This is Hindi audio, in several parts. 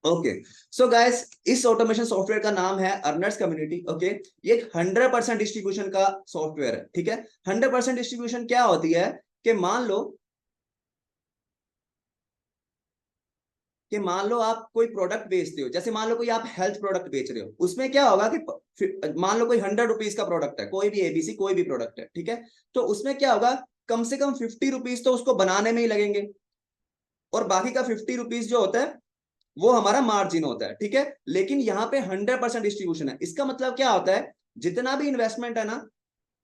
ओके, सो गाइस, इस ऑटोमेशन सॉफ्टवेयर का नाम है अर्नर्स कम्युनिटी। ओके, ये 100% डिस्ट्रीब्यूशन का सॉफ्टवेयर है। ठीक है, 100% डिस्ट्रीब्यूशन क्या होती है कि मान लो आप कोई प्रोडक्ट बेचते हो, जैसे मान लो कोई आप हेल्थ प्रोडक्ट बेच रहे हो, उसमें क्या होगा कि मान लो कोई 100 रुपीज का प्रोडक्ट है, कोई भी एबीसी कोई भी प्रोडक्ट है, ठीक है, तो उसमें क्या होगा, कम से कम 50 रुपीज तो उसको बनाने में ही लगेंगे, और बाकी का 50 रुपीज जो होता है वो हमारा मार्जिन होता है। ठीक है, लेकिन यहाँ पे 100% डिस्ट्रीब्यूशन है। इसका मतलब क्या होता है, जितना भी इन्वेस्टमेंट है ना,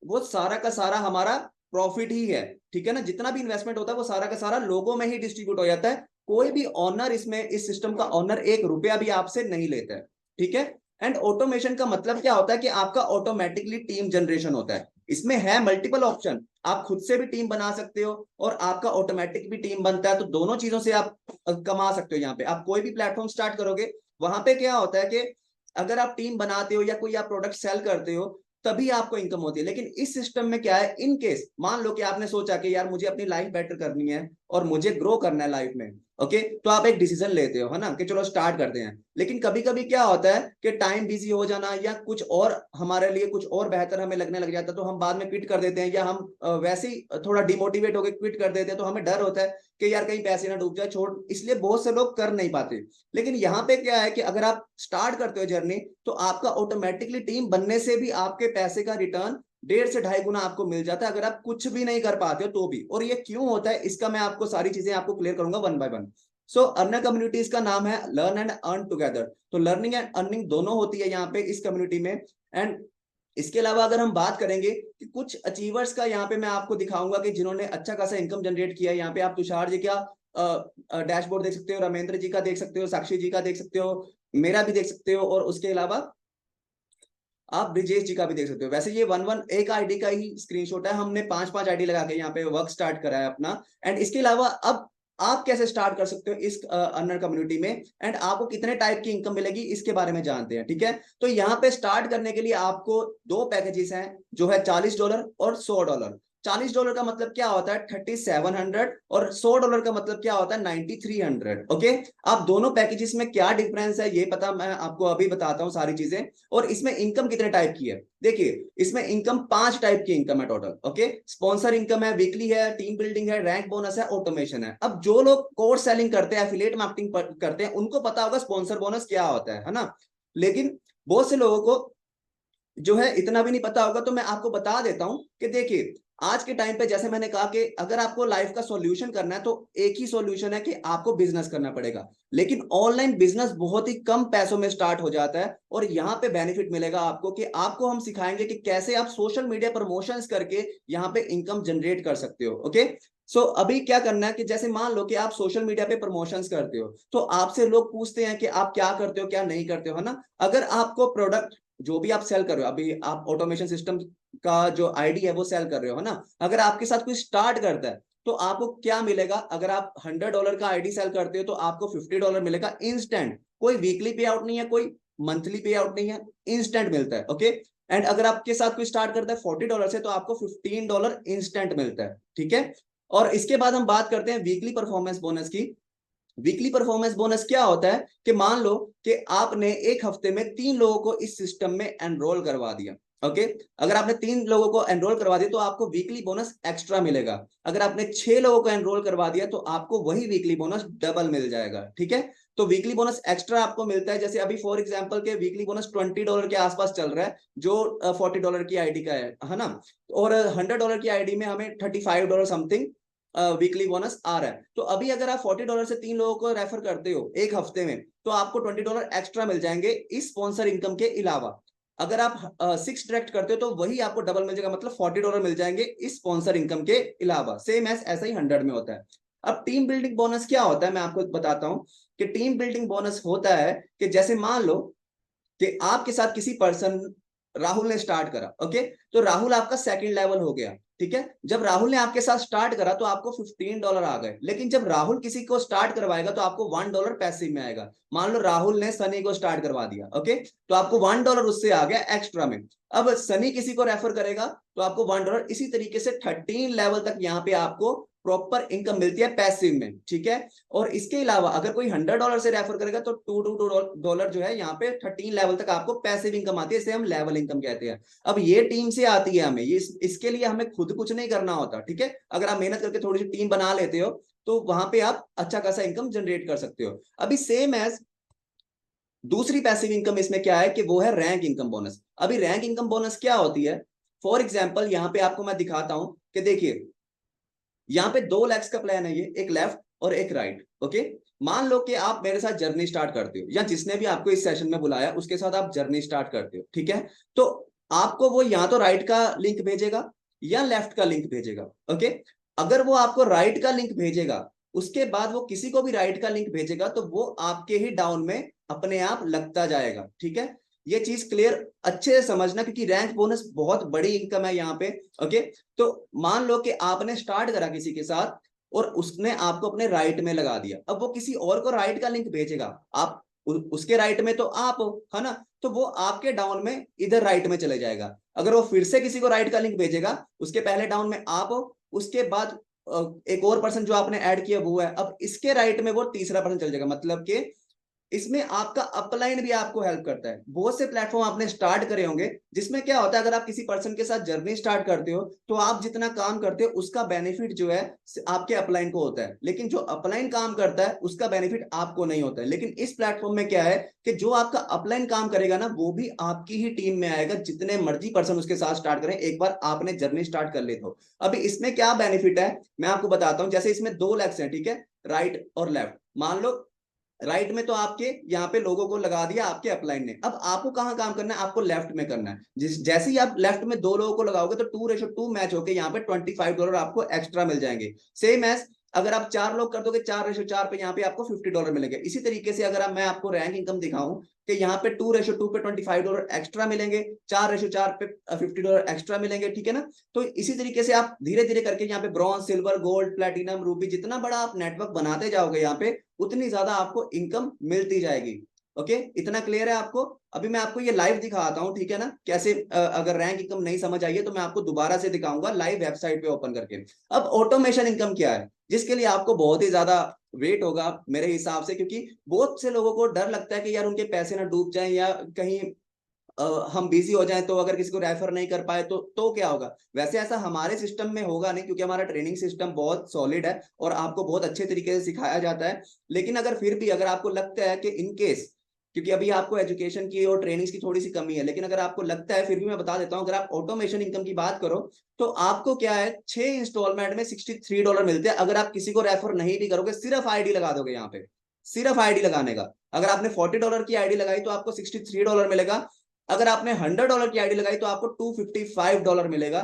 वो सारा का सारा हमारा प्रॉफिट ही है। ठीक है ना, जितना भी इन्वेस्टमेंट होता है वो सारा का सारा लोगों में ही डिस्ट्रीब्यूट हो जाता है। कोई भी ऑनर इसमें, इस सिस्टम का ऑनर 1 रुपया भी आपसे नहीं लेता है। ठीक है, एंड ऑटोमेशन का मतलब क्या होता है कि आपका ऑटोमेटिकली टीम जनरेशन होता है। इसमें है मल्टीपल ऑप्शन, आप खुद से भी टीम बना सकते हो और आपका ऑटोमेटिक भी टीम बनता है, तो दोनों चीजों से आप कमा सकते हो। यहाँ पे आप कोई भी प्लेटफॉर्म स्टार्ट करोगे, वहां पे क्या होता है कि अगर आप टीम बनाते हो या कोई आप प्रोडक्ट सेल करते हो तभी आपको इनकम होती है। लेकिन इस सिस्टम में क्या है, इन केस मान लो कि आपने सोचा कि यार मुझे अपनी लाइफ बेटर करनी है और मुझे ग्रो करना है लाइफ में, ओके, तो आप एक डिसीजन लेते हो, है ना, कि चलो स्टार्ट करते हैं। लेकिन कभी कभी क्या होता है कि टाइम बिजी हो जाना या कुछ और हमारे लिए कुछ और बेहतर हमें लगने लग जाता है, तो हम बाद में क्विट कर देते हैं, या हम वैसे ही थोड़ा डिमोटिवेट होकर क्विट कर देते हैं, तो हमें डर होता है कि यार कहीं पैसे ना डूब जाए, छोड़, इसलिए बहुत से लोग कर नहीं पाते। लेकिन यहाँ पे क्या है कि अगर आप स्टार्ट करते हो जर्नी, तो आपका ऑटोमेटिकली टीम बनने से भी आपके पैसे का रिटर्न 1.5 से 2.5 गुना आपको मिल जाता है, अगर आप कुछ भी नहीं कर पाते हो तो भी। और ये क्यों होता है, इसका मैं आपको सारी चीजें आपको क्लियर करूंगा one by one. So earner communities का नाम है लर्न एंड अर्न टुगेदर, तो लर्निंग एंड अर्निंग दोनों होती है यहाँ पे इस कम्युनिटी में। एंड इसके अलावा अगर हम बात करेंगे कि कुछ अचीवर्स का, यहाँ पे मैं आपको दिखाऊंगा कि जिन्होंने अच्छा खासा इनकम जनरेट किया है। यहाँ पे आप तुषार जी का डैशबोर्ड देख सकते हो, रमेंद्र जी का देख सकते हो, साक्षी जी का देख सकते हो, मेरा भी देख सकते हो, और उसके अलावा आप ब्रिजेश जी का भी देख सकते हो। वैसे ये वन वन एक आईडी का ही स्क्रीनशॉट है, हमने 5-5 आईडी लगा के यहाँ पे वर्क स्टार्ट करा है अपना। एंड इसके अलावा अब आप कैसे स्टार्ट कर सकते हो इस अर्नर कम्युनिटी में, एंड आपको कितने टाइप की इनकम मिलेगी इसके बारे में जानते हैं। ठीक है, तो यहाँ पे स्टार्ट करने के लिए आपको दो पैकेजेस हैं, जो है $40 और $100। $40 का मतलब क्या होता है 3700, और $100 का मतलब क्या होता है 9300। ओके, आप दोनों पैकेजेस में क्या डिफरेंस है ये पता, मैं आपको अभी बताता हूँ सारी चीजें। और इसमें इनकम कितने टाइप की है, देखिए, इसमें इनकम 5 टाइप की इनकम है टोटल। ओके, स्पॉन्सर इनकम है, वीकली है, टीम बिल्डिंग है, रैंक बोनस है, ऑटोमेशन है। अब जो लोग कोर्स सेलिंग करते हैं, एफिलिएट मार्केटिंग करते हैं, उनको पता होगा स्पॉन्सर बोनस क्या होता है ना। लेकिन बहुत से लोगों को जो है इतना भी नहीं पता होगा, तो मैं आपको बता देता हूं कि देखिए, आज के टाइम पे जैसे मैंने कहा कि अगर आपको लाइफ का सॉल्यूशन करना है तो एक ही सॉल्यूशन है कि आपको बिजनेस करना पड़ेगा। लेकिन ऑनलाइन बिजनेस बहुत ही कम पैसों में स्टार्ट हो जाता है, और यहाँ पे बेनिफिट मिलेगा आपको कि आपको हम सिखाएंगे कि कैसे आप सोशल मीडिया प्रमोशंस करके यहाँ पे इनकम जनरेट कर सकते हो। ओके, सो अभी क्या करना है कि जैसे मान लो कि आप सोशल मीडिया पे प्रमोशंस करते हो, तो आपसे लोग पूछते हैं कि आप क्या करते हो क्या नहीं करते हो, है ना। अगर आपको प्रोडक्ट जो भी आप सेल कर रहे हो, अभी आप ऑटोमेशन सिस्टम का जो आईडी है वो सेल कर रहे हो, है ना, अगर आपके साथ कोई स्टार्ट करता है तो आपको क्या मिलेगा, अगर आप $100 का आईडी सेल करते हो तो आपको $50 मिलेगा इंस्टेंट। कोई वीकली पे आउट नहीं है, कोई मंथली पे आउट नहीं है, इंस्टेंट मिलता है। ओके, एंड अगर आपके साथ कोई स्टार्ट करता है $40 से, तो आपको $15 इंस्टेंट मिलता है। ठीक है, और इसके बाद हम बात करते हैं वीकली परफॉर्मेंस बोनस की। वीकली परफॉर्मेंस बोनस क्या होता है कि मान लो कि आपने एक हफ्ते में 3 लोगों को इस सिस्टम में एनरोल करवा दिया। ओके, अगर आपने 3 लोगों को एनरोल करवा दिया तो आपको वीकली बोनस एक्स्ट्रा मिलेगा। अगर आपने 6 लोगों को एनरोल करवा दिया तो आपको वही वीकली बोनस डबल मिल जाएगा। ठीक है, तो वीकली बोनस एक्स्ट्रा आपको मिलता है, जैसे अभी फॉर एग्जांपल के वीकली बोनस $20 के आसपास चल रहा है, जो $40 की आईडी का है ना, और $100 की आईडी में हमें $35 समथिंग वीकली बोनस आ रहा है। तो अभी अगर आप $40 से 3 लोगों को रेफर करते हो एक हफ्ते में, तो आपको $20 एक्स्ट्रा मिल जाएंगे इस स्पॉन्सर इनकम के अलावा। अगर आप 6 डायरेक्ट करते हो तो वही आपको डबल मिल जाएगा, मतलब $40 मिल जाएंगे इस स्पॉन्सर इनकम के अलावा। सेम एस ऐसा ही 100 में होता है। अब टीम बिल्डिंग बोनस क्या होता है, मैं आपको बताता हूं कि टीम बिल्डिंग बोनस होता है कि जैसे मान लो कि आपके साथ किसी पर्सन, राहुल ने स्टार्ट करा। ओके, तो राहुल आपका सेकंड लेवल हो गया। ठीक है, जब राहुल ने आपके साथ स्टार्ट करा तो आपको $15 आ गए, लेकिन जब राहुल किसी को स्टार्ट करवाएगा तो आपको $1 पैसिव में आएगा। मान लो राहुल ने सनी को स्टार्ट करवा दिया, ओके, तो आपको $1 उससे आ गया एक्स्ट्रा में। अब सनी किसी को रेफर करेगा तो आपको $1, इसी तरीके से 13 लेवल तक यहाँ पे आपको प्रॉपर इनकम मिलती है पैसिव में, ठीक है। और इसके अलावा अगर कोई $100 से रेफर करेगा तो $2 जो है यहाँ पे 13 लेवल तक आपको पैसिव इनकम आती है, इसे हम लेवल इनकम कहते हैं। अब ये टीम से आती है हमें, ये इसके लिए हमें खुद कुछ नहीं करना होता, ठीक है। अगर आप मेहनत करके थोड़ी सी टीम बना लेते हो तो वहां पे आप अच्छा खासा इनकम जनरेट कर सकते हो। अभी सेम एज दूसरी पैसिव इनकम इसमें क्या है कि वो है रैंक इनकम बोनस। अभी रैंक इनकम बोनस क्या होती है, फॉर एग्जाम्पल यहाँ पे आपको मैं दिखाता हूं कि देखिए यहाँ पे 2 लेग्स का प्लान है, ये एक लेफ्ट और एक राइट, ओके। मान लो कि आप मेरे साथ जर्नी स्टार्ट करते हो या जिसने भी आपको इस सेशन में बुलाया उसके साथ आप जर्नी स्टार्ट करते हो, ठीक है। तो आपको वो या तो राइट का लिंक भेजेगा या लेफ्ट का लिंक भेजेगा, ओके। अगर वो आपको राइट का लिंक भेजेगा उसके बाद वो किसी को भी राइट का लिंक भेजेगा तो वो आपके ही डाउन में अपने आप लगता जाएगा, ठीक है। ये चीज क्लियर अच्छे से समझना, क्योंकि रैंक बोनस बहुत बड़ी इनकम है यहाँ पे, ओके। तो मान लो कि आपने स्टार्ट करा किसी के साथ और उसने आपको अपने राइट में लगा दिया, अब वो किसी और को राइट का लिंक भेजेगा, आप उसके राइट में तो आप हो, है ना, तो वो आपके डाउन में इधर राइट में चले जाएगा। अगर वो फिर से किसी को राइट का लिंक भेजेगा, उसके पहले डाउन में आप हो, उसके बाद एक और पर्सन जो आपने ऐड किया वो है, अब इसके राइट में वो तीसरा पर्सन चल जाएगा। मतलब कि इसमें आपका अपलाइन भी आपको हेल्प करता है। बहुत से प्लेटफॉर्म आपने स्टार्ट करे होंगे जिसमें क्या होता है, अगर आप किसी पर्सन के साथ जर्नी स्टार्ट करते हो तो आप जितना काम करते हो उसका बेनिफिट जो है आपके अपलाइन को होता है, लेकिन जो अपलाइन काम करता है उसका बेनिफिट आपको नहीं होता है। लेकिन इस प्लेटफॉर्म में क्या है कि जो आपका अपलाइन काम करेगा ना वो भी आपकी ही टीम में आएगा, जितने मर्जी पर्सन उसके साथ स्टार्ट करें एक बार आपने जर्नी स्टार्ट कर ली तो। अभी इसमें क्या बेनिफिट है मैं आपको बताता हूं। जैसे इसमें 2 लेग्स हैं, ठीक है, राइट और लेफ्ट। मान लो राइट में तो आपके यहाँ पे लोगों को लगा दिया आपके अपलाइन ने, अब आपको कहाँ काम करना है, आपको लेफ्ट में करना है। जैसे ही आप लेफ्ट में 2 लोगों को लगाओगे तो 2:2 मैच होकर यहाँ पे $25 आपको एक्स्ट्रा मिल जाएंगे। सेम एज अगर आप 4 लोग कर दोगे 4:4 पे यहाँ पे आपको $50 मिलेंगे। इसी तरीके से अगर मैं आपको रैंक इनकम दिखाऊं कि यहाँ पे 2:2 पे $25 एक्स्ट्रा मिलेंगे, 4:4 पे $50 एक्स्ट्रा मिलेंगे, ठीक है ना। तो इसी तरीके से आप धीरे धीरे करके यहाँ पे bronze, silver, gold, platinum, Ruby, जितना बड़ा आप नेटवर्क बनाते जाओगे यहाँ पे उतनी ज्यादा आपको इनकम मिलती जाएगी। ओके, इतना क्लियर है आपको। अभी मैं आपको ये लाइव दिखाता हूँ, ठीक है ना, कैसे अगर रैंक इनकम नहीं समझ आई है तो मैं आपको दोबारा से दिखाऊंगा लाइव वेबसाइट पे ओपन करके। अब ऑटोमेशन इनकम क्या है, जिसके लिए आपको बहुत ही ज्यादा वेट होगा मेरे हिसाब से, क्योंकि बहुत से लोगों को डर लगता है कि यार उनके पैसे ना डूब जाएं या कहीं हम बिजी हो जाएं तो अगर किसी को रेफर नहीं कर पाए तो क्या होगा। वैसे ऐसा हमारे सिस्टम में होगा नहीं, क्योंकि हमारा ट्रेनिंग सिस्टम बहुत सॉलिड है और आपको बहुत अच्छे तरीके से सिखाया जाता है। लेकिन अगर फिर भी अगर आपको लगता है कि इन केस, क्योंकि अभी आपको एजुकेशन की और ट्रेनिंग की थोड़ी सी कमी है, लेकिन अगर आपको लगता है, फिर भी मैं बता देता हूं, अगर आप ऑटोमेशन इनकम की बात करो तो आपको क्या है 6 इंस्टॉलमेंट में $63 मिलते हैं। अगर आप किसी को रेफर नहीं भी करोगे, सिर्फ आईडी लगा दोगे यहाँ पे, सिर्फ आईडी लगाने का, अगर आपने $40 की आईडी लगाई तो आपको $63 मिलेगा। अगर आपने $100 की आईडी लगाई तो आपको $255 मिलेगा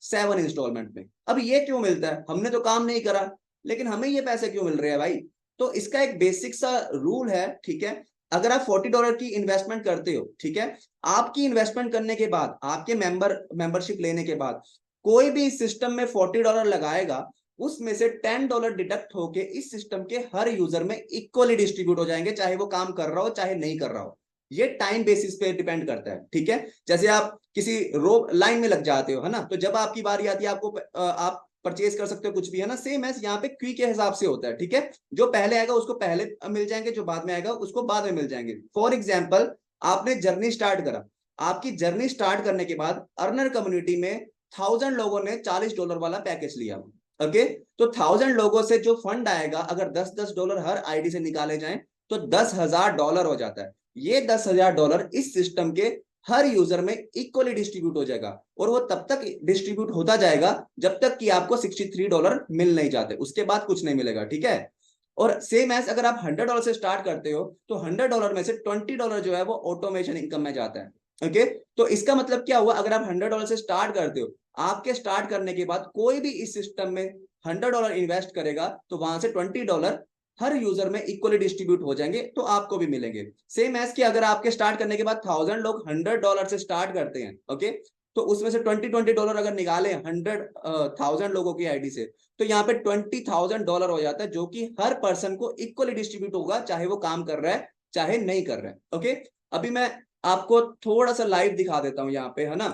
7 इंस्टॉलमेंट में। अब ये क्यों मिलता है, हमने तो काम नहीं करा लेकिन हमें ये पैसे क्यों मिल रहे हैं भाई। तो इसका एक बेसिक सा रूल है, ठीक है। अगर आप $40 की इन्वेस्टमेंट करते हो, ठीक है, आपकी इन्वेस्टमेंट करने के बाद, आपके मेंबरशिप लेने के बाद कोई भी इस सिस्टम में $40 लगाएगा, उसमें से $10 डिडक्ट होके इस सिस्टम के हर यूजर में इक्वली डिस्ट्रीब्यूट हो जाएंगे, चाहे वो काम कर रहा हो चाहे नहीं कर रहा हो। ये टाइम बेसिस पे डिपेंड करता है, ठीक है। जैसे आप किसी रो लाइन में लग जाते हो, है ना, तो जब आपकी बारी आती है आपको आप परचेज कर सकते हो कुछ भी, है ना। सेम एज यहाँ पे क्यू के हिसाब से होता है, ठीक है। जो पहले आएगा उसको पहले मिल जाएंगे, जो बाद में आएगा उसको बाद में मिल जाएंगे। फॉर एग्जाम्पल आपने जर्नी स्टार्ट करा, आपकी जर्नी स्टार्ट करने के बाद अर्नर कम्युनिटी में 1000 लोगों ने $40 वाला पैकेज लिया, ओके। तो 1000 लोगों से जो फंड आएगा, अगर $10 हर आईडी से निकाले जाएं तो $10,000 हो जाता है। ये $10,000 इस सिस्टम के हर यूजर में इक्वली डिस्ट्रीब्यूट हो जाएगा, और वो तब तक डिस्ट्रीब्यूट होता जाएगा जब तक कि आपको $63 मिल नहीं जाते, उसके बाद कुछ नहीं मिलेगा, ठीक है। और सेम एज अगर आप $100 से स्टार्ट करते हो तो $100 में से $20 जो है वो ऑटोमेशन इनकम में जाता है, ओके। तो इसका मतलब क्या हुआ, अगर आप $100 से स्टार्ट करते हो, आपके स्टार्ट करने के बाद कोई भी इस सिस्टम में $100 इन्वेस्ट करेगा तो वहां से $20 हर यूजर में इक्वली डिस्ट्रीब्यूट हो जाएंगे, तो आपको भी मिलेंगे। सेम एज कि अगर आपके स्टार्ट करने के बाद 1000 लोग $100 से स्टार्ट करते हैं, ओके, तो उसमें से $20 अगर निकाले 100,000 लोगों की आईडी से, तो यहाँ पे $20,000 हो जाता है, जो कि हर पर्सन को इक्वली डिस्ट्रीब्यूट होगा, चाहे वो काम कर रहा है चाहे नहीं कर रहा है, ओके। अभी मैं आपको थोड़ा सा लाइव दिखा देता हूँ यहाँ पे, है ना,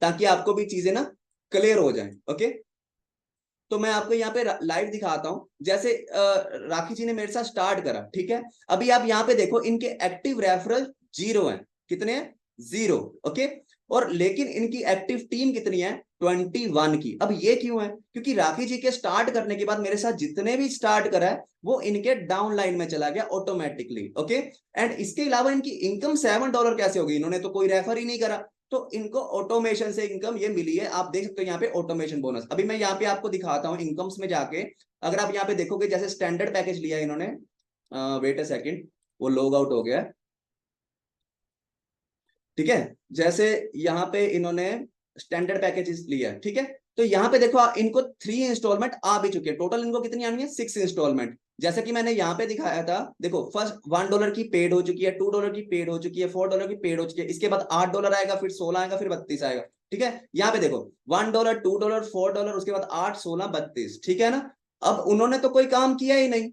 ताकि आपको भी चीजें ना क्लियर हो जाए, ओके। तो मैं आपको यहाँ पे लाइव दिखाता हूँ। जैसे राखी जी ने मेरे साथ स्टार्ट करा, ठीक है। अभी आप यहाँ पे देखो इनके एक्टिव रेफरल 0 है। कितने हैं? 0। ओके। और लेकिन इनकी एक्टिव टीम कितनी है? 21 की। अब ये क्यों है? क्योंकि राखी जी के स्टार्ट करने के बाद मेरे साथ जितने भी स्टार्ट करा है वो इनके डाउन लाइन में चला गया ऑटोमेटिकली। ओके। एंड इसके अलावा इनकी इनकम $7 कैसे होगी? इन्होंने तो कोई रेफर ही नहीं करा, तो इनको ऑटोमेशन से इनकम ये मिली है। आप देख सकते हो यहाँ पे ऑटोमेशन बोनस। अभी मैं यहाँ पे आपको दिखाता हूँ इनकम्स में जाके। अगर आप यहाँ पे देखोगे, जैसे स्टैंडर्ड पैकेज लिया है इन्होंने, वेट अ सेकंड, वो लॉग आउट हो गया है, ठीक है। जैसे यहाँ पे इन्होंने स्टैंडर्ड पैकेजेस लिया है, ठीक है। तो यहाँ पे देखो इनको 3 इंस्टॉलमेंट आ भी चुके हैं। टोटल इनको कितनी आनी है? 6 इंस्टॉलमेंट। जैसा कि मैंने यहाँ पे दिखाया था, देखो फर्स्ट $1 की पेड हो चुकी है, $2 की पेड हो चुकी है, $4 की पेड हो चुकी है। इसके बाद $8 आएगा, फिर 16 आएगा, फिर 32 आएगा, ठीक है। यहाँ पे देखो $1, $2, $4, उसके बाद 8, 16, 32, ठीक है ना। अब उन्होंने तो कोई काम किया ही नहीं,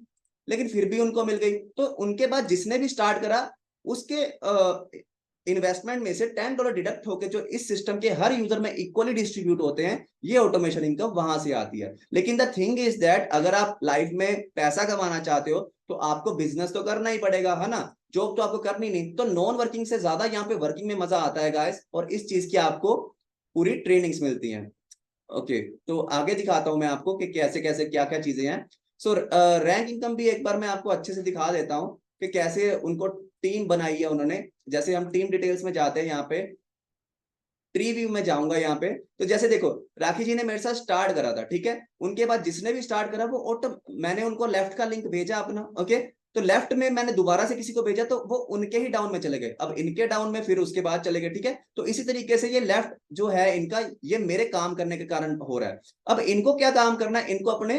लेकिन फिर भी उनको मिल गई। तो उनके बाद जिसने भी स्टार्ट करा उसके इन्वेस्टमेंट में से $10 डिडक्ट होकर जो इस सिस्टम के हर यूजर में इक्वली डिस्ट्रीब्यूट होते हैं, ये ऑटोमेशन इनकम वहां से आती है। लेकिन द थिंग इज दैट अगर आप लाइफ में पैसा कमाना चाहते हो तो आपको बिजनेस तो करना ही पड़ेगा, है ना। जॉब तो आपको करनी नहीं, तो नॉन वर्किंग से ज्यादा यहाँ पे वर्किंग में मजा आता है गाइस, और इस चीज की आपको पूरी ट्रेनिंग्स मिलती हैं। ओके, तो आगे दिखाता हूं मैं आपको कि कैसे कैसे क्या क्या चीजें हैं। सो रैंक इनकम भी एक बार मैं आपको अच्छे से दिखा देता हूं कि कैसे उनको टीम बनाई है उन्होंने। जैसे हम टीम डिटेल्स में जाते हैं, यहाँ पे ट्री व्यू में जाऊंगा यहाँ पे। तो जैसे देखो राखी जी ने मेरे साथ स्टार्ट करा था, ठीक है। उनके बाद जिसने भी स्टार्ट करा वो ऑटो, मैंने उनको लेफ्ट का लिंक भेजा अपना, ओके। तो लेफ्ट में मैंने दोबारा से किसी को भेजा तो वो उनके ही डाउन में चले गए, अब इनके डाउन में फिर उसके बाद चले गए, ठीक है। तो इसी तरीके से ये लेफ्ट जो है इनका, ये मेरे काम करने के कारण हो रहा है। अब इनको क्या काम करना है? इनको अपने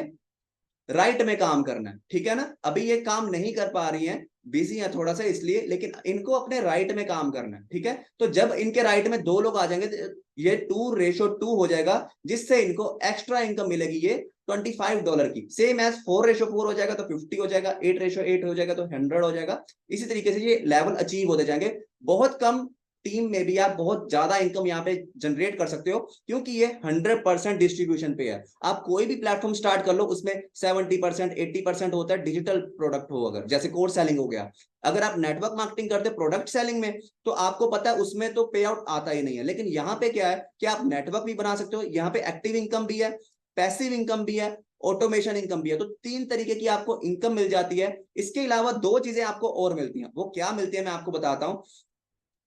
राइट में काम करना है, ठीक है ना। अभी ये काम नहीं कर पा रही हैं, बिजी है थोड़ा सा इसलिए, लेकिन इनको अपने राइट में काम करना है, ठीक है। तो जब इनके राइट में 2 लोग आ जाएंगे तो ये 2:2 हो जाएगा, जिससे इनको एक्स्ट्रा इनकम मिलेगी ये $25 की। सेम एज 4:4 हो जाएगा तो 50 हो जाएगा, 8:8 हो जाएगा तो 100 हो जाएगा। इसी तरीके से ये लेवल अचीव होते जाएंगे। बहुत कम टीम में भी आप बहुत ज्यादा इनकम यहाँ पे जनरेट कर सकते हो, क्योंकि ये 100% डिस्ट्रीब्यूशन पे है। आप कोई भी प्लेटफॉर्म स्टार्ट कर लो, उसमें 70% 80% होता है डिजिटल प्रोडक्ट हो, अगर जैसे कोर्स सेलिंग हो गया। अगर आप नेटवर्क मार्केटिंग करते प्रोडक्ट सेलिंग में, तो आपको पता है उसमें तो पे आउट आता ही नहीं है। लेकिन यहाँ पे क्या है कि आप नेटवर्क भी बना सकते हो, यहाँ पे एक्टिव इनकम भी है, पैसिव इनकम भी है, ऑटोमेशन इनकम भी है। तो 3 तरीके की आपको इनकम मिल जाती है। इसके अलावा 2 चीजें आपको और मिलती हैं। वो क्या मिलती है मैं आपको बताता हूँ,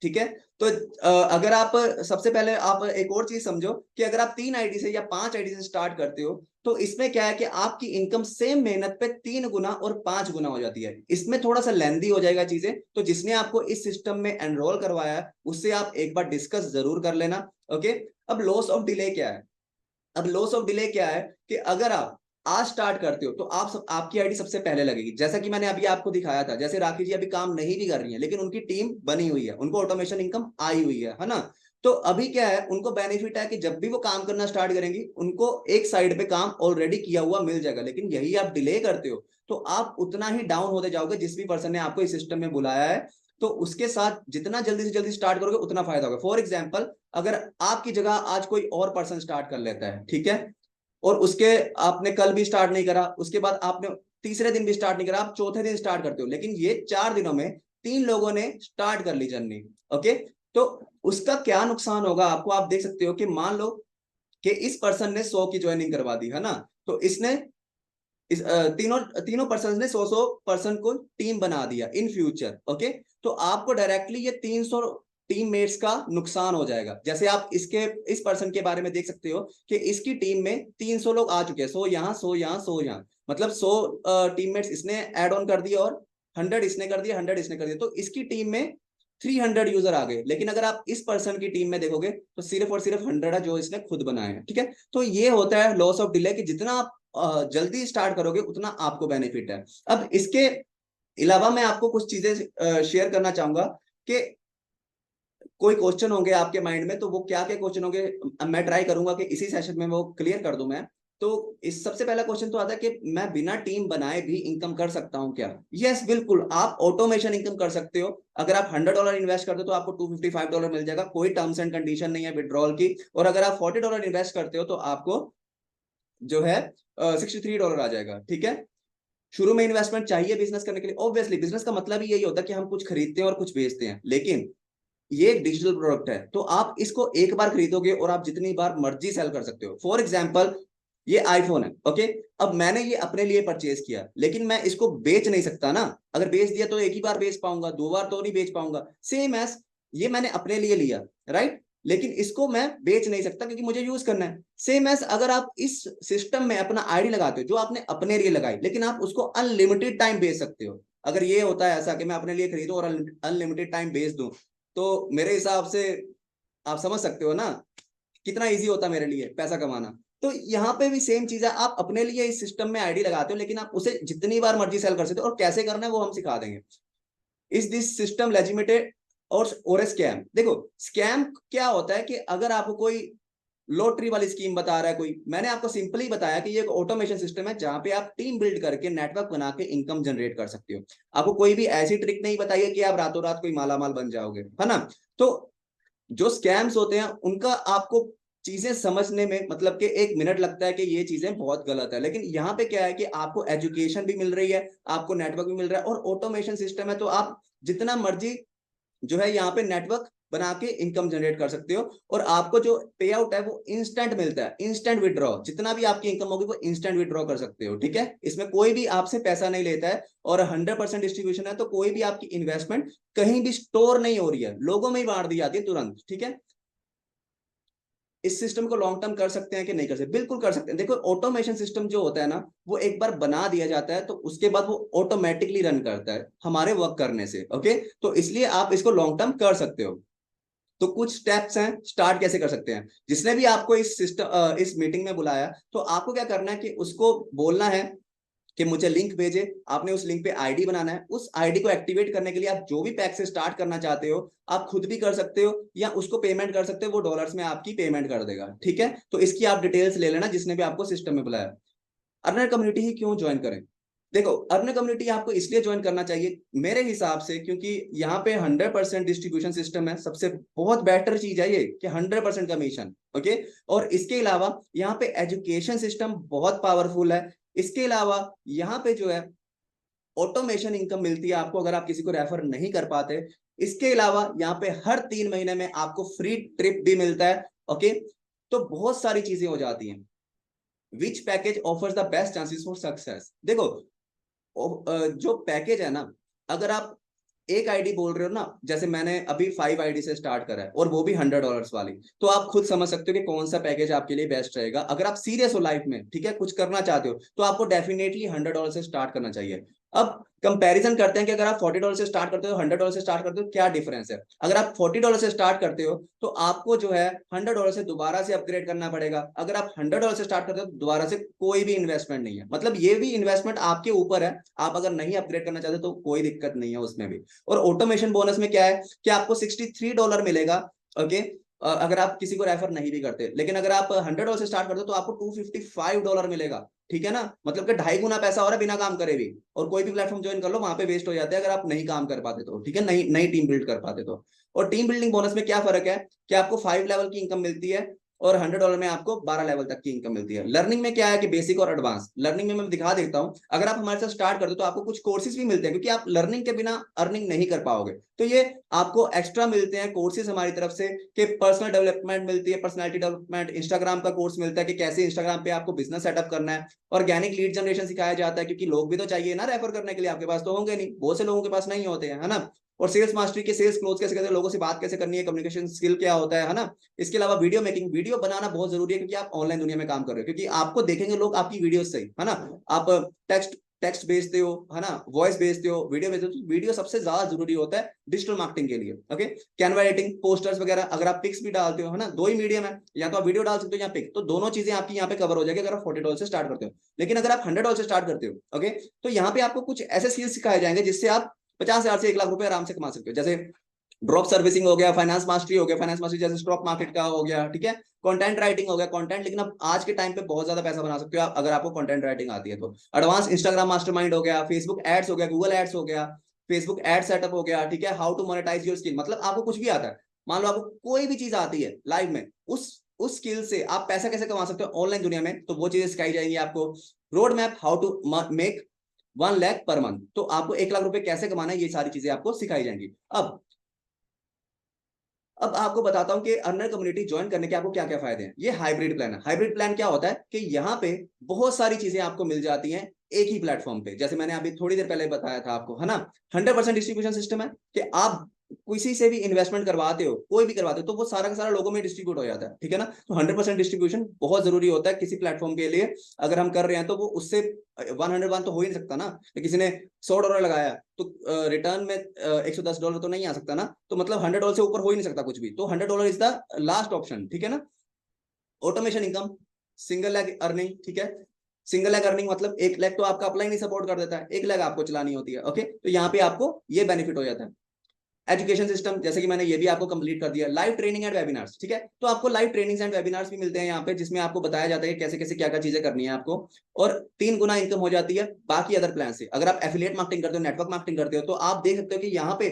ठीक है। तो अगर आप सबसे पहले आप एक और चीज समझो कि अगर आप 3 आईडी से या 5 आईडी से स्टार्ट करते हो, तो इसमें क्या है कि आपकी इनकम सेम मेहनत पे 3 गुना और 5 गुना हो जाती है। इसमें थोड़ा सा लेंदी हो जाएगा चीजें, तो जिसने आपको इस सिस्टम में एनरोल करवाया है उससे आप एक बार डिस्कस जरूर कर लेना, ओके। अब लॉस ऑफ डिले क्या है? अब लॉस ऑफ डिले क्या है कि अगर आप आज स्टार्ट करते हो तो आपकी आईडी सबसे पहले लगेगी। जैसा कि मैंने अभी आपको दिखाया था, जैसे राखी जी अभी काम नहीं भी कर रही है, लेकिन उनकी टीम बनी हुई है, उनको ऑटोमेशन इनकम आई हुई है ना। तो अभी क्या है, उनको बेनिफिट है कि जब भी वो काम करना स्टार्ट करेंगी उनको एक साइड पे काम ऑलरेडी किया हुआ मिल जाएगा। लेकिन यही आप डिले करते हो तो आप उतना ही डाउन होते जाओगे। जिस भी पर्सन ने आपको इस सिस्टम में बुलाया है, तो उसके साथ जितना जल्दी से जल्दी स्टार्ट करोगे उतना फायदा होगा। फॉर एग्जाम्पल, अगर आपकी जगह आज कोई और पर्सन स्टार्ट कर लेता है, ठीक है, और उसके आपने कल भी स्टार्ट नहीं करा, उसके बाद आपने तीसरे दिन भी स्टार्ट नहीं करा, आप चौथे दिन स्टार्ट करते हो, लेकिन ये 4 दिनों में 3 लोगों ने स्टार्ट कर ली जर्नी, ओके। तो उसका क्या नुकसान होगा आपको, आप देख सकते हो कि मान लो कि इस पर्सन ने 100 की ज्वाइनिंग करवा दी, है ना। तो इसने तीनों तीनों पर्सन ने 100 पर्सन को टीम बना दिया इन फ्यूचर, ओके। तो आपको डायरेक्टली ये 300 टीममेट्स का नुकसान हो जाएगा। जैसे आप इस पर्सन के बारे में देख सकते हो कि इसकी टीम में 300 लोग आ चुके हैं, 100 यहाँ 100 यहाँ 100 यहाँ, मतलब 100 टीममेट्स इसने ऐड ऑन कर दिए और 100 इसने कर दिया, 100 इसने कर दिया, तो इसकी टीम में 300 यूजर आ गए। लेकिन अगर आप इस पर्सन की टीम में देखोगे तो सिर्फ और सिर्फ 100 है जो इसने खुद बनाए हैं, ठीक है। तो ये होता है लॉस ऑफ डिले, कि जितना आप जल्दी स्टार्ट करोगे उतना आपको बेनिफिट है। अब इसके अलावा मैं आपको कुछ चीजें शेयर करना चाहूंगा कि कोई क्वेश्चन होंगे आपके माइंड में, तो वो क्या क्या क्वेश्चन होंगे मैं ट्राई करूंगा कि इसी सेशन में वो क्लियर कर दूं मैं। तो इस सबसे पहला क्वेश्चन तो आता है कि मैं बिना टीम बनाए भी इनकम कर सकता हूं क्या? यस, बिल्कुल, आप ऑटोमेशन इनकम कर सकते हो। अगर आप $100 इन्वेस्ट करते हो तो आपको $255 मिल जाएगा, कोई टर्म्स एंड कंडीशन नहीं है विड्रॉल की। और अगर आप $40 इन्वेस्ट करते हो तो आपको जो है $63 आ जाएगा। ठीक है, शुरू में इन्वेस्टमेंट चाहिए बिजनेस करने के लिए। ऑब्वियसली बिजनेस का मतलब ही यही होता है कि हम कुछ खरीदते हैं और कुछ बेचते हैं, लेकिन ये एक डिजिटल प्रोडक्ट है, तो आप इसको एक बार खरीदोगे और आप जितनी बार मर्जी सेल कर सकते हो। फॉर एग्जाम्पल ये आईफोन है, ओके, अब मैंने ये अपने लिए परचेज किया, लेकिन मैं इसको बेच नहीं सकता ना। अगर बेच दिया तो एक ही बार बेच पाऊंगा, 2 बार तो नहीं बेच पाऊंगा। सेम एज ये मैंने अपने लिए लिया, राइट, लेकिन इसको मैं बेच नहीं सकता क्योंकि मुझे यूज करना है। सेम एज अगर आप इस सिस्टम में अपना आईडी लगाते हो जो आपने अपने लिए लगाई, लेकिन आप उसको अनलिमिटेड टाइम बेच सकते हो। अगर ये होता है ऐसा कि मैं अपने लिए खरीदूं और अनलिमिटेड टाइम बेच दूं, तो मेरे हिसाब से आप समझ सकते हो ना कितना इजी होता मेरे लिए पैसा कमाना। तो यहाँ पे भी सेम चीज है, आप अपने लिए इस सिस्टम में आईडी लगाते हो, लेकिन आप उसे जितनी बार मर्जी सेल कर सकते हो, और कैसे करना है वो हम सिखा देंगे। इज दिस सिस्टम लेजिटिमेटेड और स्कैम? देखो स्कैम क्या होता है कि अगर आपको कोई लॉटरी वाली स्कीम बता रहा है कोई, मैंने आपको सिंपली बताया कि ये एक ऑटोमेशन सिस्टम है जहां पे आप टीम बिल्ड करके नेटवर्क बना के इनकम जनरेट कर सकते हो। आपको कोई भी ऐसी ट्रिक नहीं बताई है कि आप रातों रात कोई मालामाल बन जाओगे, है ना। तो जो स्कैम्स होते हैं उनका आपको चीजें समझने में मतलब कि 1 मिनट लगता है कि ये चीजें बहुत गलत है, लेकिन यहाँ पे क्या है कि आपको एजुकेशन भी मिल रही है, आपको नेटवर्क भी मिल रहा है, और ऑटोमेशन सिस्टम है, तो आप जितना मर्जी जो है यहाँ पे नेटवर्क बना के इनकम जनरेट कर सकते हो। और आपको जो पे आउट है वो इंस्टेंट मिलता है, इंस्टेंट विड्रॉ, जितना भी आपकी इनकम होगी वो इंस्टेंट विड्रॉ कर सकते हो। ठीक है, इसमें कोई भी आपसे पैसा नहीं लेता है, और 100% डिस्ट्रीब्यूशन है, तो कोई भी आपकी इन्वेस्टमेंट कहीं भी स्टोर नहीं हो रही है, लोगों में ही बांट दी जाती है तुरंत। ठीक है, इस सिस्टम को लॉन्ग टर्म कर सकते हैं कि नहीं कर सकते? बिल्कुल कर सकते हैं। देखो ऑटोमेशन सिस्टम जो होता है ना, वो एक बार बना दिया जाता है तो उसके बाद वो ऑटोमेटिकली रन करता है हमारे वर्क करने से। ओके, तो इसलिए आप इसको लॉन्ग टर्म कर सकते हो। तो कुछ स्टेप्स हैं स्टार्ट कैसे कर सकते हैं। जिसने भी आपको इस सिस्टम इस मीटिंग में बुलाया, तो आपको क्या करना है कि उसको बोलना है कि मुझे लिंक भेजे। आपने उस लिंक पे आईडी बनाना है, उस आईडी को एक्टिवेट करने के लिए आप जो भी पैक से स्टार्ट करना चाहते हो आप खुद भी कर सकते हो, या उसको पेमेंट कर सकते हो, वो डॉलर्स में आपकी पेमेंट कर देगा। ठीक है, तो इसकी आप डिटेल्स ले लेना जिसने भी आपको सिस्टम में बुलाया। अर्नर कम्युनिटी ही क्यों ज्वाइन करें? देखो अर्नर कम्युनिटी आपको इसलिए ज्वाइन करना चाहिए मेरे हिसाब से, क्योंकि यहाँ पे 100% डिस्ट्रीब्यूशन सिस्टम है। सबसे बहुत बेटर चीज है ये कि 100% कमीशन। ओके, और इसके अलावा यहाँ पे एजुकेशन सिस्टम बहुत पावरफुल है। इसके अलावा यहाँ पे जो है ऑटोमेशन इनकम मिलती है आपको अगर आप किसी को रेफर नहीं कर पाते। इसके अलावा यहाँ पे हर 3 महीने में आपको फ्री ट्रिप भी मिलता है। ओके, तो बहुत सारी चीजें हो जाती हैं। Which package offers the best chances for success? देखो जो पैकेज है ना, अगर आप एक आईडी बोल रहे हो ना, जैसे मैंने अभी 5 आईडी से स्टार्ट करा है और वो भी $100 वाली, तो आप खुद समझ सकते हो कि कौन सा पैकेज आपके लिए बेस्ट रहेगा। अगर आप सीरियस हो लाइफ में, ठीक है, कुछ करना चाहते हो, तो आपको डेफिनेटली $100 से स्टार्ट करना चाहिए। अब कंपैरिजन करते हैं कि अगर आप $40 से स्टार्ट करते हो, $100 से स्टार्ट करते हो, क्या डिफरेंस है। अगर आप $40 से स्टार्ट करते हो तो आपको जो है $100 से दोबारा से अपग्रेड करना पड़ेगा। अगर आप $100 से स्टार्ट करते हो तो दोबारा से कोई भी इन्वेस्टमेंट नहीं है, मतलब ये भी इन्वेस्टमेंट आपके ऊपर है। आप अगर नहीं अपग्रेड करना चाहते तो कोई दिक्कत नहीं है उसमें भी। और ऑटोमेशन बोनस में क्या है कि आपको $63 मिलेगा। ओके, अगर आप किसी को रेफर नहीं भी करते, लेकिन अगर आप $100 से स्टार्ट करते हो तो आपको $255 मिलेगा। ठीक है ना, मतलब कि 2.5 गुना पैसा हो रहा है बिना काम करे भी। और कोई भी प्लेटफॉर्म ज्वाइन कर लो, वहां पे वेस्ट हो जाते हैं अगर आप नहीं काम कर पाते तो। ठीक है, नई नई टीम बिल्ड कर पाते तो। और टीम बिल्डिंग बोनस में क्या फर्क है कि आपको 5 लेवल की इनकम मिलती है और $100 में आपको 12 लेवल तक की इनकम मिलती है। लर्निंग में क्या है कि बेसिक और एडवांस। लर्निंग में मैं दिखा देता हूं, अगर आप हमारे साथ स्टार्ट करते हो तो आपको कुछ कोर्सेज भी मिलते हैं, क्योंकि आप लर्निंग के बिना अर्निंग नहीं कर पाओगे। तो ये आपको एक्स्ट्रा मिलते हैं कोर्सेज हमारी तरफ से, कि पर्सनल डेवलपमेंट मिलती है, पर्सनैलिटी डेवलपमेंट, इंस्टाग्राम का कोर्स मिलता है कि कैसे इंस्टाग्राम पे आपको बिजनेस सेटअप करना है, ऑर्गेनिक लीड जनरेशन सिखाया जाता है, क्योंकि लोग भी तो चाहिए ना रेफर करने के लिए, आपके पास तो होंगे नहीं, बहुत से लोगों के पास नहीं होते हैं, है ना। और सेल्स मास्टरी के सेल्स क्लोज कैसे करते हैं, लोगों से बात कैसे करनी है, कम्युनिकेशन स्किल क्या होता है ना। इसके अलावा वीडियो मेकिंग, वीडियो बनाना बहुत जरूरी है, क्योंकि आप ऑनलाइन दुनिया में काम कर रहे हो, क्योंकि आपको देखेंगे लोग आपकी वीडियो से, है ना। आप टेक्स्ट टेक्स्ट भेजते हो, है ना, वॉइस भेजते हो, वीडियो भेजते हो, तो वीडियो सबसे ज्यादा जरूरी होता है डिजिटल मार्केटिंग के लिए। ओके, कैनवा एडिटिंग, पोस्टर्स वगैरह, अगर आप पिक्स भी डालते हो, है ना, दो ही मीडियम है, या तो आप वीडियो डाल सकते हो या पिक, तो दोनों चीजें आपकी यहाँ पे कवर हो जाएगी अगर आप $40 से स्टार्ट करते हो। लेकिन अगर आप $100 से स्टार्ट करते हो, ओके, तो यहाँ पे आपको कुछ ऐसे स्किल्स सिखाए जाएंगे जिससे आप 50,000 से 1 लाख रुपए आराम से कमा सकते हो। जैसे ड्रॉप सर्विसिंग हो गया, फाइनेंस मास्टरी हो गया, फाइनेंस मास्टरी जैसे स्टॉक मार्केट का हो गया, ठीक है, कंटेंट राइटिंग हो गया, कंटेंट लिखना आज के टाइम पे बहुत ज्यादा पैसा बना सकते हो आप अगर आपको कंटेंट राइटिंग आती है तो। एडवांस इंस्टाग्राम मास्टरमाइंड हो गया, फेसबुक एड्स हो गया, गूगल एड्स हो गया, फेसबुक एड सेटअप हो गया, ठीक है, how to monetise your skill, मतलब आपको कुछ भी आता है, मान लो आपको कोई भी चीज आती है लाइव में, उस उस स्किल से आप पैसा कैसे कमा सकते हो ऑनलाइन दुनिया में, तो वो चीजें सिखाई जाएंगी आपको। Road map how to make 1 lakh per month, तो आपको 1 लाख रुपए कैसे कमाना है, ये सारी चीजें आपको सिखाई जाएंगी। अब आपको बताता हूं कि अर्नर कम्युनिटी ज्वाइन करने के आपको क्या क्या फायदे हैं। ये हाइब्रिड प्लान है। हाइब्रिड प्लान क्या होता है कि यहाँ पे बहुत सारी चीजें आपको मिल जाती हैं एक ही प्लेटफॉर्म पे। जैसे मैंने अभी थोड़ी देर पहले बताया था आपको, है ना, 100% डिस्ट्रीब्यूशन सिस्टम है कि आप किसी से भी इन्वेस्टमेंट करवाते हो, कोई भी करवाते हो, तो वो सारा का सारा लोगों में डिस्ट्रीब्यूट हो जाता है, ठीक है ना। तो 100% डिस्ट्रीब्यूशन बहुत जरूरी होता है किसी प्लेटफॉर्म के लिए। अगर हम कर रहे हैं तो वो उससे 101 तो हो ही नहीं सकता ना। किसी ने $100 लगाया तो रिटर्न में $110 तो नहीं आ सकता ना। तो मतलब $100 से ऊपर हो ही नहीं सकता कुछ भी। तो $100 इज द लास्ट ऑप्शन, ठीक है ना। Automation income, single lag earning, ठीक है। सिंगल लैग अर्निंग मतलब 1 लाख तो आपका अपलाइन ही सपोर्ट कर देता है, 1 लाख आपको चलानी होती है। ओके, तो यहाँ पे आपको ये बेनिफिट हो जाता है। एजुकेशन सिस्टम, जैसे कि मैंने ये भी आपको कंप्लीट कर दिया। लाइव ट्रेनिंग एंड वेबिनार्स, ठीक है। तो आपको लाइव ट्रेनिंग्स एंड वेबिनार्स भी मिलते हैं यहाँ पे, जिसमें आपको बताया जाता है कि कैसे कैसे क्या क्या चीजें करनी है आपको। और 3 गुना इनकम हो जाती है बाकी अदर प्लान से। अगर आप एफिलिएट मार्केटिंग करते हो, नेटवर्क मार्केटिंग करते हो, तो आप देख सकते हो कि यहाँ पे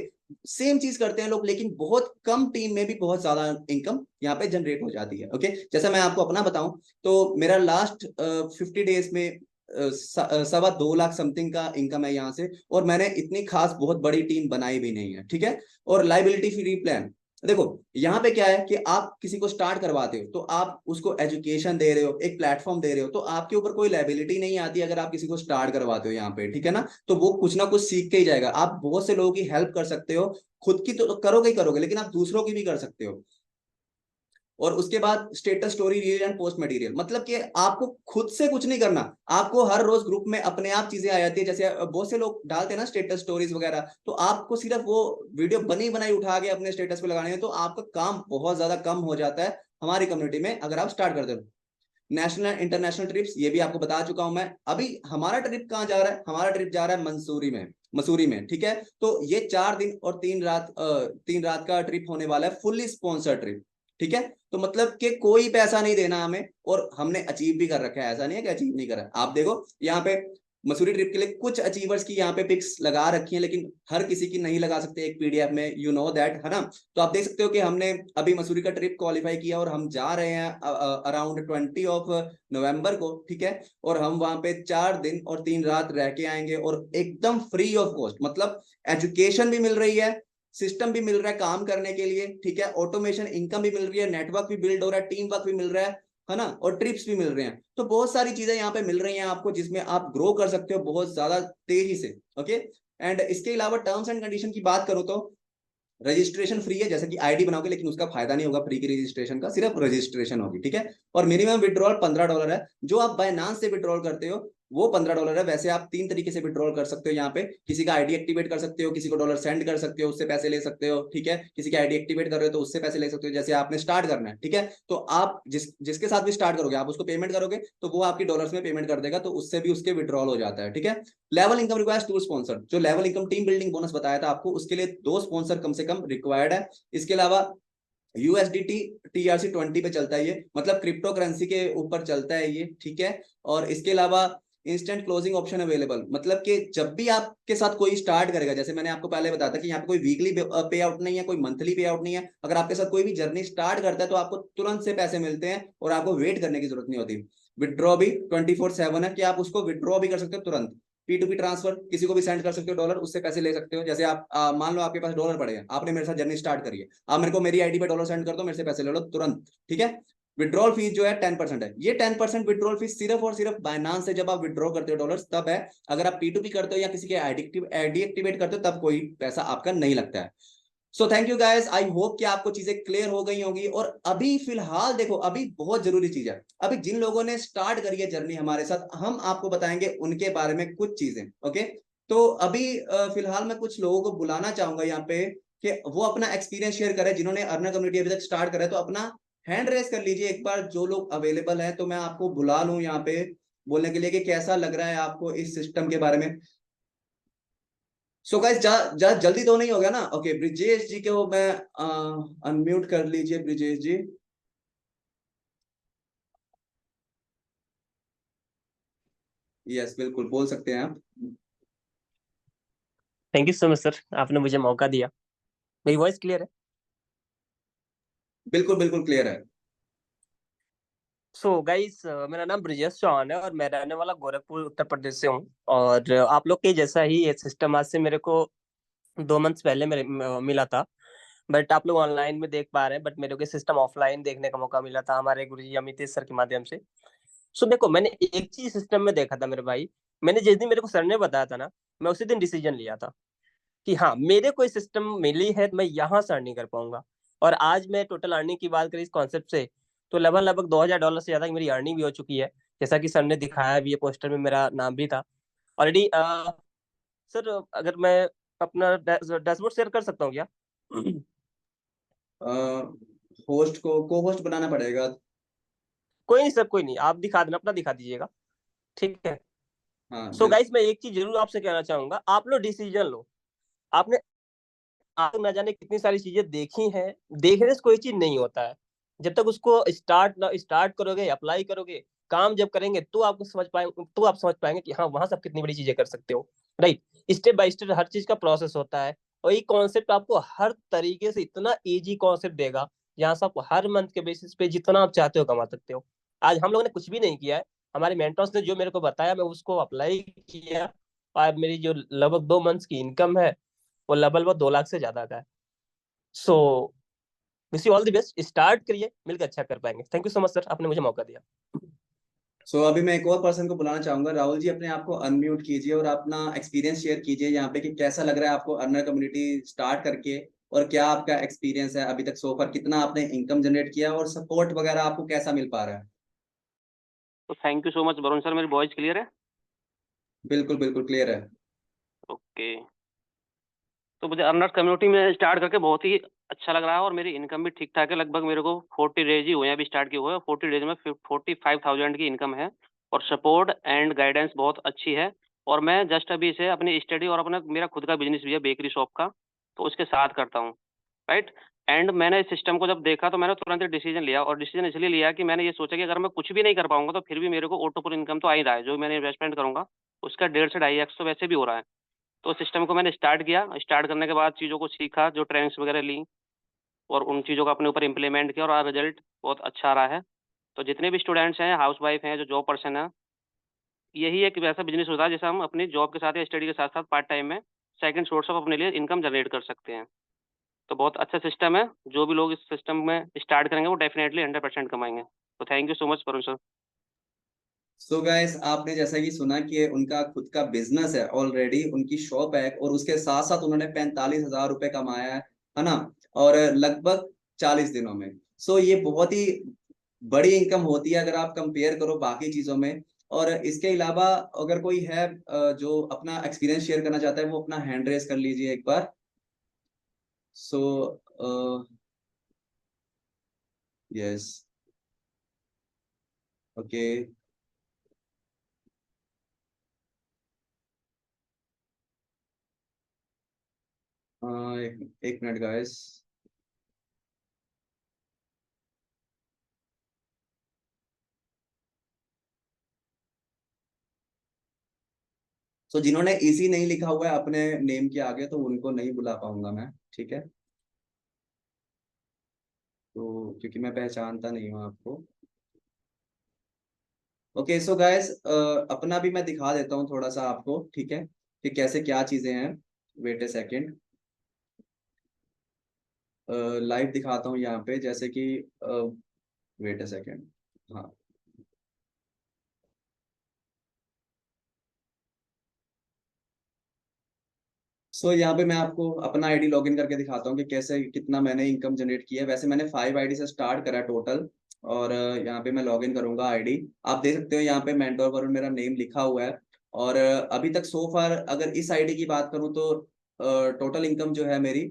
सेम चीज करते हैं लोग, लेकिन बहुत कम टीम में भी बहुत ज्यादा इनकम यहाँ पे जनरेट हो जाती है। ओके, जैसे मैं आपको अपना बताऊं तो मेरा लास्ट 50 डेज में 2.25 लाख समथिंग का इनकम है यहाँ से। और मैंने इतनी खास बहुत बड़ी टीम बनाई भी नहीं है, ठीक है। और लाइबिलिटी फ्री प्लान, देखो यहाँ पे क्या है कि आप किसी को स्टार्ट करवाते हो तो आप उसको एजुकेशन दे रहे हो, एक प्लेटफॉर्म दे रहे हो, तो आपके ऊपर कोई लाइबिलिटी नहीं आती अगर आप किसी को स्टार्ट करवाते हो यहाँ पे, ठीक है ना। तो वो कुछ ना कुछ सीख के ही जाएगा। आप बहुत से लोगों की हेल्प कर सकते हो, खुद की तो करोगे ही करोगे, लेकिन आप दूसरों की भी कर सकते हो। और उसके बाद status story reel and post material, मतलब कि आपको खुद से कुछ नहीं करना। आपको हर रोज ग्रुप में अपने आप चीजें आ जाती है। जैसे बहुत से लोग डालते हैं ना स्टेटस स्टोरीज वगैरह, तो आपको सिर्फ वो वीडियो बनी बनाई उठा के अपने स्टेटस पे लगाने हैं, तो आपका काम बहुत ज्यादा कम हो जाता है हमारी कम्युनिटी में अगर आप स्टार्ट करते हो। नेशनल इंटरनेशनल ट्रिप्स, ये भी आपको बता चुका हूं मैं। अभी हमारा ट्रिप कहाँ जा रहा है, हमारा ट्रिप जा रहा है मंसूरी में, मसूरी में, ठीक है। तो ये 4 दिन और 3 रात 3 रात का ट्रिप होने वाला है, फुल्ली स्पॉन्सर्ड ट्रिप, ठीक है। तो मतलब कि कोई पैसा नहीं देना हमें, और हमने अचीव भी कर रखा है, ऐसा नहीं है कि अचीव नहीं करा। आप देखो यहाँ पे मसूरी ट्रिप के लिए कुछ अचीवर्स की यहाँ पे पिक्स लगा रखी है, लेकिन हर किसी की नहीं लगा सकते एक पीडीएफ में, यू नो दैट, है ना। तो आप देख सकते हो कि हमने अभी मसूरी का ट्रिप क्वालिफाई किया और हम जा रहे हैं अराउंड 20 नवंबर को, ठीक है। और हम वहां पे 4 दिन और 3 रात रह के आएंगे, और एकदम फ्री ऑफ कॉस्ट, मतलब एजुकेशन भी मिल रही है, सिस्टम भी मिल रहा है काम करने के लिए, ठीक है। ऑटोमेशन इनकम भी मिल रही है, नेटवर्क भी बिल्ड हो रहा है, टीम वर्क भी मिल रहा है ना, और ट्रिप्स भी मिल रहे हैं। तो बहुत सारी चीजें यहाँ पे मिल रही हैं आपको, जिसमें आप ग्रो कर सकते हो बहुत ज्यादा तेजी से। ओके, एंड इसके अलावा टर्म्स एंड कंडीशन की बात करूं तो रजिस्ट्रेशन फ्री है, जैसे कि आईडी बनाओगे, लेकिन उसका फायदा नहीं होगा फ्री की रजिस्ट्रेशन का, सिर्फ रजिस्ट्रेशन होगी, ठीक है। और मिनिमम विड्रॉल $15 है। जो आप बाइनांस से विड्रॉल करते हो वो $15 है। वैसे आप 3 तरीके से विड्रॉल कर सकते हो यहाँ पे। किसी का आईडी एक्टिवेट कर सकते हो, किसी को डॉलर सेंड कर सकते हो, उससे पैसे ले सकते हो, ठीक है। किसी की आईडी एक्टिवेट कर रहे हो तो उससे पैसे ले सकते हो। जैसे आपने स्टार्ट करना है, ठीक है, तो आप जिसके साथ भी स्टार्ट करोगे आप उसको पेमेंट करोगे, तो वो आपकी डॉलर्स में पेमेंट कर देगा, तो उससे भी उसके विड्रॉल हो जाता है, ठीक है। लेवल इनकम रिक्वायर्स 2 स्पॉन्सर, जो level income team building bonus बताया था आपको, उसके लिए 2 स्पॉन्सर कम से कम रिक्वायर्ड है। इसके अलावा यूएसडीटी TRC20 पे चलता है ये, मतलब क्रिप्टो करेंसी के ऊपर चलता है ये, ठीक है। और इसके अलावा इंस्टेंट क्लोजिंग ऑप्शन अवेलेबल, मतलब कि जब भी आपके साथ कोई स्टार्ट करेगा, जैसे मैंने आपको पहले बताया था कि यहाँ पे कोई वीकली पे आउट नहीं है, कोई मंथली पे आउट नहीं है। अगर आपके साथ कोई भी जर्नी स्टार्ट करता है तो आपको तुरंत से पैसे मिलते हैं, और आपको वेट करने की जरूरत नहीं होती। विड्रॉ भी 24/7 है कि आप उसको विड्रॉ भी कर सकते हो तुरंत। P2P ट्रांसफर, किसी को भी सेंड कर सकते हो डॉलर, उससे पैसे ले सकते हो। जैसे आप मान लो आपके पास डॉलर पड़े हैं, आपने मेरे साथ जर्नी स्टार्ट करी है, आप मेरे को मेरी आईडी पे डॉलर सेंड कर दो, मेरे से पैसे ले लो तुरंत, ठीक है। विड्रॉल फीस जो है 10% है। ये 10% विड्रॉल फीस सिर्फ और सिर्फ बाइनांस से जब आप विड्रॉ करते हो डॉलर्स तब है। अगर आप P2P करते हो या किसी के आईडी एक्टिवेट करते हो तब कोई पैसा आपका नहीं लगता है। So thank you guys, I hope कि आपको चीजें क्लियर हो गई होंगी। और अभी फिलहाल देखो, अभी बहुत जरूरी चीज है, अभी जिन लोगों ने स्टार्ट करी है जर्नी हमारे साथ, हम आपको बताएंगे उनके बारे में कुछ चीजें। ओके, तो अभी फिलहाल मैं कुछ लोगों को बुलाना चाहूंगा यहाँ पे कि वो अपना एक्सपीरियंस शेयर करें, जिन्होंने अर्नर कम्युनिटी अभी तक स्टार्ट करा है। तो अपना हैंड रेस कर लीजिए एक बार, जो लोग अवेलेबल है, तो मैं आपको बुला लूं यहाँ पे बोलने के लिए कि कैसा लग रहा है आपको इस सिस्टम के बारे में। सो गाइस, जा जल्दी तो नहीं हो गया ना। ओके, ब्रिजेश जी को मैं अनम्यूट कर लीजिए, ब्रिजेश जी। यस, बिल्कुल बोल सकते हैं आप। Thank you so much sir, आपने मुझे मौका दिया। मेरी वॉइस क्लियर है? बिल्कुल बिल्कुल क्लियर है। सो गाइस, मेरा नाम ब्रिजेश चौहान है और मैं रहने वाला गोरखपुर उत्तर प्रदेश से हूँ। और आप लोग के जैसा ही ये सिस्टम आज से मेरे को 2 मंथ्स पहले मेरे मिला था। बट आप लोग ऑनलाइन में देख पा रहे हैं, बट मेरे को सिस्टम ऑफलाइन देखने का मौका मिला था हमारे गुरुजी अमितेश सर के माध्यम से। सो देखो, मैंने एक चीज सिस्टम में देखा था मेरे भाई। मैंने जिस दिन मेरे को सर ने बताया था ना, मैं उसी दिन डिसीजन लिया था कि हाँ, मेरे को सिस्टम मिली है तो मैं यहाँ से अर्निंग कर पाऊंगा। और आज मैं टोटल अर्निंग की बात करी इस कॉन्सेप्ट से, तो लगभग लगभग $2000 से ज्यादा की मेरी अर्निंग भी हो चुकी है। जैसा कि सर ने दिखाया भी है, पोस्टर में मेरा नाम भी था ऑलरेडी। सर, अगर मैं अपना डैशबोर्ड शेयर कर सकता हूँ क्या? होस्ट को को होस्ट बनाना पड़ेगा। कोई नहीं सर, कोई नहीं, आप दिखा देना, अपना दिखा दीजिएगा। ठीक है। हाँ सो गाइस, मैं एक चीज जरूर आपसे कहना चाहूंगा, आप लोग डिसीजन लो। आपने आप न जाने कितनी सारी चीजें देखी हैं। देखने से कोई चीज नहीं होता है। जब तक उसको स्टार्ट करोगे, अप्लाई करोगे, काम जब करेंगे, तो आप समझ पाएंगे कि हाँ, वहां से आप कितनी बड़ी चीजें कर सकते हो। राइट। स्टेप बाय स्टेप हर चीज का प्रोसेस होता है। और ये कॉन्सेप्ट आपको हर तरीके से इतना इजी कॉन्सेप्ट देगा, जहाँ से आप हर मंथ के बेसिस पे जितना आप चाहते हो कमा सकते हो। आज हम लोगों ने कुछ भी नहीं किया है। हमारे मेंटर्स ने जो मेरे को बताया, मैं उसको अप्लाई किया। और मेरी जो लगभग 2 मंथ्स की इनकम है, वो लगभग 2 लाख से ज्यादा का है। So wish you all the best, start करिए, मिलकर अच्छा कर पाएंगे। Thank you so much sir, आपने मुझे मौका दिया। सो अभी मैं एक और पर्सन को बुलाना चाहूंगा। राहुल जी, अपने आप को अनम्यूट कीजिए और अपना एक्सपीरियंस शेयर कीजिए यहाँ पे कि कैसा लग रहा है आपको अर्नर कम्युनिटी स्टार्ट करके, और क्या आपका एक्सपीरियंस है अभी तक सो फar, कितना आपने इनकम जनरेट किया और सपोर्ट वगैरह आपको कैसा मिल पा रहा है। तो thank you so much Varun sir. मेरी वॉइस क्लियर है? बिल्कुल बिल्कुल क्लियर है। ओके। तो मुझे अर्नर्स कम्युनिटी में स्टार्ट करके बहुत ही अच्छा लग रहा है और मेरी इनकम भी ठीक ठाक है। लगभग मेरे को 40 डेज ही हुए हैं अभी स्टार्ट किए हुए। 40 डेज में 45,000 की इनकम है और सपोर्ट एंड गाइडेंस बहुत अच्छी है। और मैं जस्ट अभी इसे अपनी स्टडी और अपना मेरा खुद का बिजनेस भी है बेकरी शॉप का, तो उसके साथ करता हूँ। राइट। एंड मैंने इस सिस्टम को जब देखा तो मैंने तुरंत डिसीजन लिया, और डिसीजन इसलिए लिया कि मैंने ये सोचा कि अगर मैं कुछ भी नहीं कर पाऊंगा तो फिर भी मेरे को ऑटो पर इनकम तो आ ही रहा है। जो मैंने इन्वेस्टमेंट करूंगा उसका 1.5 से 2.5x तो वैसे भी हो रहा है। तो सिस्टम को मैंने स्टार्ट किया। स्टार्ट करने के बाद चीज़ों को सीखा, जो ट्रेनिंग्स वगैरह ली, और उन चीज़ों को अपने ऊपर इम्प्लीमेंट किया, और रिजल्ट बहुत अच्छा आ रहा है। तो जितने भी स्टूडेंट्स हैं, हाउस वाइफ हैं, जो जॉब पर्सन है, यही एक वैसा बिजनेस होता है जिसे हम अपनी जॉब के साथ या स्टडी के साथ साथ पार्ट टाइम में सेकंड सोर्स ऑफ अपने लिए इनकम जनरेट कर सकते हैं। तो बहुत अच्छा सिस्टम है। जो भी लोग इस सिस्टम में स्टार्ट करेंगे वो डेफिनेटली 100% कमाएंगे। तो thank you so much Varun sir. So guys, आपने जैसा कि सुना कि उनका खुद का बिजनेस है, ऑलरेडी उनकी शॉप है, और उसके साथ साथ उन्होंने 45,000 रुपए कमाया है ना, और लगभग 40 दिनों में। सो ये बहुत ही बड़ी इनकम होती है अगर आप कंपेयर करो बाकी चीजों में। और इसके अलावा अगर कोई है जो अपना एक्सपीरियंस शेयर करना चाहता है, वो अपना हैंड रेस कर लीजिए एक बार। So yes, okay. एक मिनट गाइस। सो जिन्होंने इसी नहीं लिखा हुआ है अपने नेम के आगे, तो उनको नहीं बुला पाऊंगा मैं, ठीक है। तो क्योंकि मैं पहचानता नहीं हूँ आपको। ओके सो गाइस, अपना भी मैं दिखा देता हूँ थोड़ा सा आपको, ठीक है, कि कैसे क्या चीजें हैं। वेट ए सेकेंड, लाइव दिखाता हूँ यहाँ पे, जैसे कि वेट ए सेकेंड। हाँ, सो यहाँ पे मैं आपको अपना आईडी लॉगिन करके दिखाता हूँ कि कैसे कितना मैंने इनकम जनरेट किया है। वैसे मैंने 5 आईडी से स्टार्ट करा टोटल, और यहाँ पे मैं लॉगिन करूंगा आईडी। आप देख सकते हो यहाँ पे मेंटोर वरुण मेरा नेम लिखा हुआ है। और अभी तक सो फार अगर इस आईडी की बात करूँ तो टोटल इनकम जो है मेरी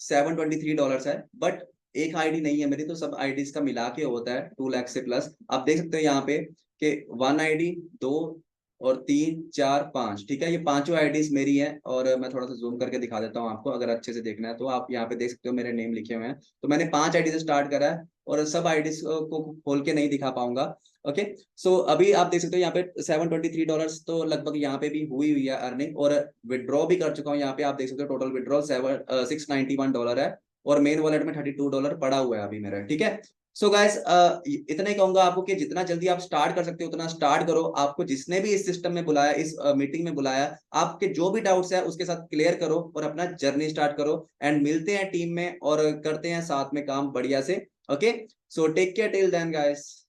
$723 है। बट एक आईडी नहीं है मेरी, तो सब आईडीज का मिला के होता है 2 लाख से प्लस। आप देख सकते हो यहाँ पे कि 1 आईडी, 2 और 3 4 5, ठीक है, ये पांचों आईडीज मेरी हैं। और मैं थोड़ा सा जूम करके दिखा देता हूँ आपको, अगर अच्छे से देखना है तो। आप यहाँ पे देख सकते हो मेरे नेम लिखे हुए हैं। तो मैंने 5 आईडी से स्टार्ट करा है, और सब आईडीज को खोल के नहीं दिखा पाऊंगा। ओके। सो अभी आप देख सकते हो यहाँ पे $723 तो लगभग यहाँ पे भी हुई हुई है अर्निंग। और विड्रॉ भी कर चुका हूँ यहाँ पे, आप देख सकते हो टोटल विड्रॉ $691 है। और मेन वॉलेट में $32 पड़ा हुआ है अभी मेरा, ठीक है। सो गाइस इतना ही कहूंगा आपको कि जितना जल्दी आप स्टार्ट कर सकते हो उतना स्टार्ट करो। आपको जिसने भी इस सिस्टम में बुलाया, इस मीटिंग में बुलाया, आपके जो भी डाउट्स है उसके साथ क्लियर करो और अपना जर्नी स्टार्ट करो। एंड मिलते हैं टीम में और करते हैं साथ में काम बढ़िया से। Okay, so take care till then guys.